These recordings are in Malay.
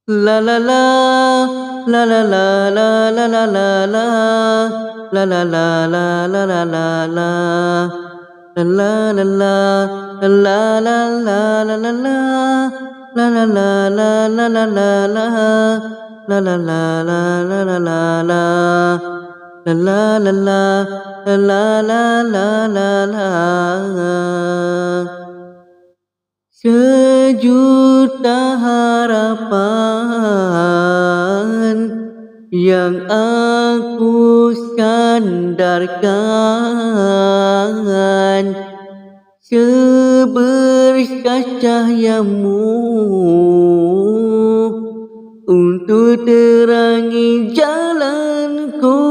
La la la, la la la la la la la la, la la la la la la la la, la la la la, la la la la la la la, la la la la la la la la, la la la la la la la la, la la la la, la la la la la la. Sejuta harapan yang aku sandarkan, seberkas cahayamu untuk terangi jalanku.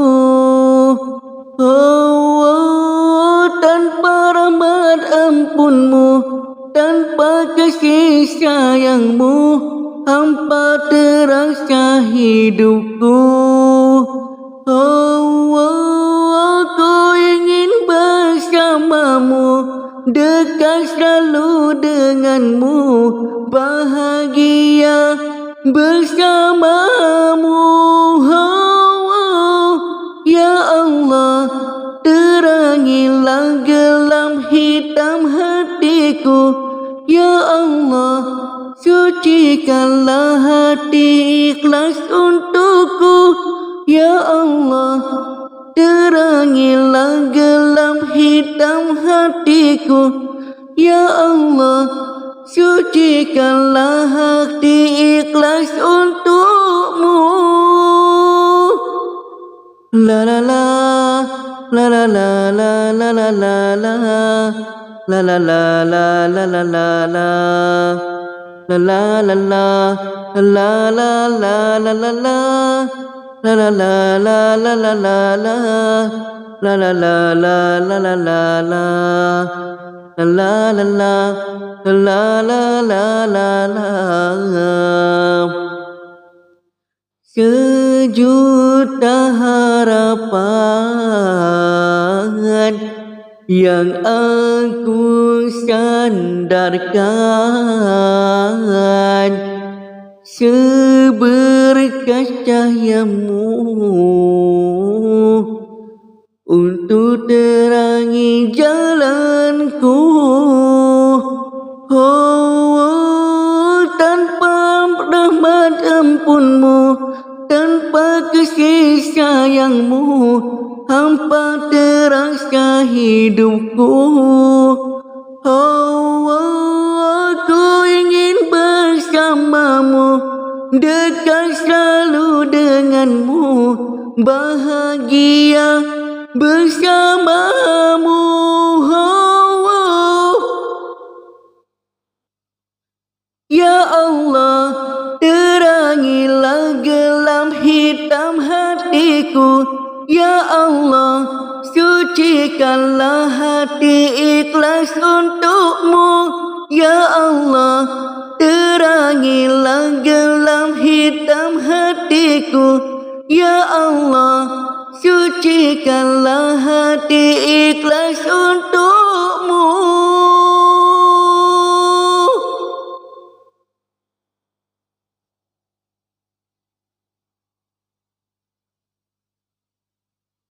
Oh, tanpa rahmat ampunmu, tanpa kasih sayangmu, hampa terasa hidupku. Oh, aku ingin bersamamu, dekat selalu denganmu, bahagia bersamamu. Oh, ya Allah, terangilah gelap hitam hatiku. Ya Allah, sucikanlah hati ikhlas untukku. Ya Allah, terangilah gelap hitam hatiku. Ya Allah, sucikanlah hati ikhlas untukmu. La la la, la la la la la la la la, la la la la la la la la, la la la la, la la la la la la, la la la la la la la la, la la la la la la la la, la la la la, la la la la la. Sejuta harapan yang aku sandarkan, seberkas cahayamu untuk terangi jalanku. Oh, tanpa rahmat ampunmu, tanpa kasih sayangmu, hampa terasa hidupku. Oh, aku ingin bersamamu, dekat selalu denganmu, bahagia bersamamu. Oh, ya Allah, terangilah gelap hitam hatiku. Ya Allah, sucikanlah hati ikhlas untukmu. Ya Allah, terangilah gelap hitam hatiku. Ya Allah, sucikanlah hati ikhlas untukmu.